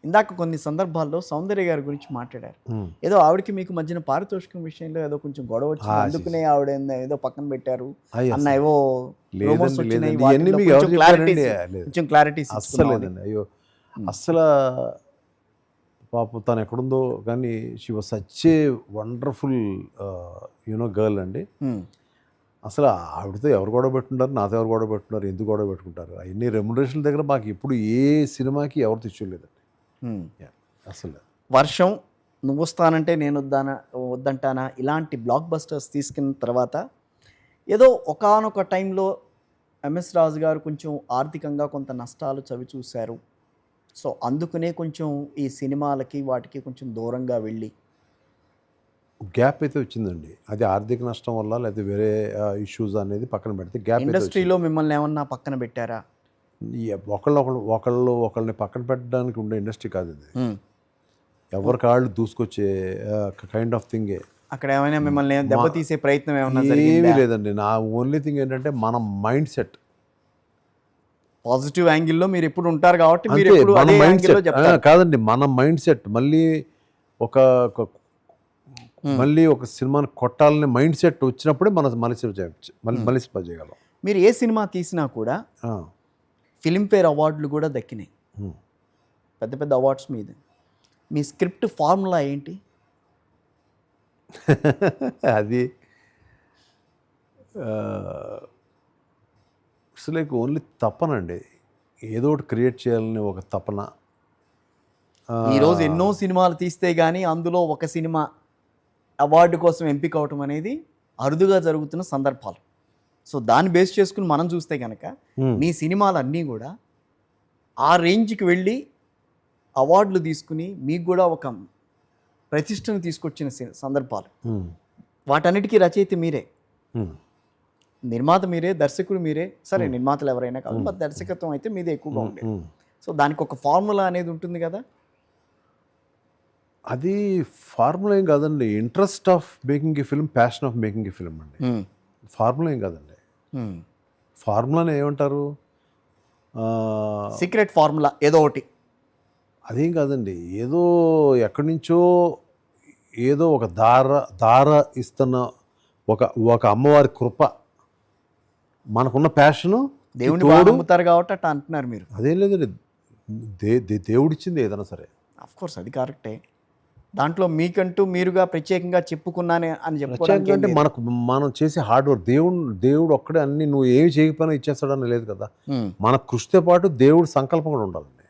ఇందాక కొన్ని సందర్భాల్లో సౌందర్య గారి గురించి మాట్లాడారు. ఏదో ఆవిడకి మీకు మధ్యన పారితోషికం విషయంలో ఏదో కొంచెం గొడవ వచ్చింది, అందుకనే ఆవిడ ఏదో పక్కన పెట్టారు అన్న ఏవో రూమర్స్ వచ్చినాయి. కొంచెం క్లారిటీ అస్సలేదండి. అయ్యో అస్సలు పాపం తను ఎక్కడుందో కానీ she was such a wonderful girl అండి. అసలు ఆవిడతో ఎవరు గొడవ పెట్టుకుంటారు, నాతో ఎవరు గొడవ పెట్టుకుంటారు, ఎందుకు గొడవ పెట్టుకుంటారు, అవన్నీ రెమ్యునరేషన్ల దగ్గర మాకు ఇప్పుడు ఏ సినిమాకి ఎవరు తెచ్చుకోలేదండి అసలు. వర్షం, నువ్వు వస్తానంటే నేను వద్దంటానా ఇలాంటి బ్లాక్ బస్టర్స్ తీసుకున్న తర్వాత ఏదో ఒకానొక టైంలో ఎంఎస్ రాజు గారు కొంచెం ఆర్థికంగా కొంత నష్టాలు చవి చూశారు. సో అందుకనే కొంచెం ఈ సినిమాలకి వాటికి కొంచెం దూరంగా వెళ్ళి గ్యాప్ అయితే వచ్చిందండి. అది ఆర్థిక నష్టం వల్ల లేదా వేరే ఇష్యూస్ అనేది పక్కన పెడితే గ్యాప్. ఇండస్ట్రీలో మిమ్మల్ని ఏమన్నా పక్కన పెట్టారా? ఒకళ్ళని పక్కన పెట్టడానికి ఉండే ఇండస్ట్రీ కాదు ఇది. ఎవరి కాళ్ళు దూసుకొచ్చే కైండ్ ఆఫ్ థింగే. అక్కడ ఏమైనా మిమ్మల్ని దెబ్బతీసే ప్రయత్నం ఏమన్నా ఏమీ లేదండి. నా ఓన్లీ థింగ్ ఏంటంటే మన మైండ్ సెట్ పాజిటివ్ యాంగిల్లో మీరు ఎప్పుడు ఉంటారు కాబట్టి మీరు ఎప్పుడు అదే యాంగిల్లో చెప్తారు. కాదండి, మన మైండ్ సెట్ మళ్ళీ ఒక సినిమాని కొట్టాలని మైండ్ సెట్ వచ్చినప్పుడే మనం మళ్ళీ చేయగలం. మీరు ఏ సినిమా తీసినా కూడా ఫిలింఫేర్ అవార్డులు కూడా దక్కినాయి, పెద్ద పెద్ద అవార్డ్స్ మీద. మీ స్క్రిప్ట్ ఫార్ములా ఏంటి? అది ఇట్స్ లైక్ ఓన్లీ తపనండి. ఏదో ఒకటి క్రియేట్ చేయాలని ఒక తపన. ఈరోజు ఎన్నో సినిమాలు తీస్తే కానీ అందులో ఒక సినిమా అవార్డు కోసం ఎంపిక అవటం అనేది అరుదుగా జరుగుతున్న సందర్భాలు. సో దాన్ని బేస్ చేసుకుని మనం చూస్తే కనుక మీ సినిమాలన్నీ కూడా ఆ రేంజ్కి వెళ్ళి అవార్డులు తీసుకుని మీకు కూడా ఒక ప్రతిష్టను తీసుకొచ్చిన సందర్భాలు. వాటన్నిటికీ రచయిత మీరే, నిర్మాత మీరే, దర్శకుడు మీరే. సరే నిర్మాతలు ఎవరైనా కాదు, బట్ దర్శకత్వం అయితే మీదే ఎక్కువగా ఉండేది. సో దానికి ఒక ఫార్ములా అనేది ఉంటుంది కదా. అది ఫార్ములా ఏం కాదండి. Interest of making a film, passion of making a film అండి. ఫార్ములా ఏం కాదండి. ఫార్ములాని ఏమంటారు? సీక్రెట్ ఫార్ములా ఏదో ఒకటి. అదేం కాదండి. ఏదో ఎక్కడి నుంచో ఏదో ఒక దార ఇస్తున్న ఒక అమ్మవారి కృప, మనకున్న ప్యాషను, దేవుని నమ్ముతారు కాబట్టి అట్లా అంటున్నారు మీరు. అదేం లేదండి, దేవుడిచ్చింది ఏదైనా సరే. ఆఫ్ కోర్స్ అది కరెక్టే. దాంట్లో మీకంటూ మీరుగా ప్రత్యేకంగా చెప్పుకున్నానే అని చెప్పుకోవడానికి అంటే మనం చేసే హార్డ్ వర్క్. దేవుడు ఒక్కడే అన్ని, నువ్వు ఏమి చేయకపోయినా ఇచ్చేస్తాడని లేదు కదా. మన కృషితో పాటు దేవుడి సంకల్పం కూడా ఉండాలండి.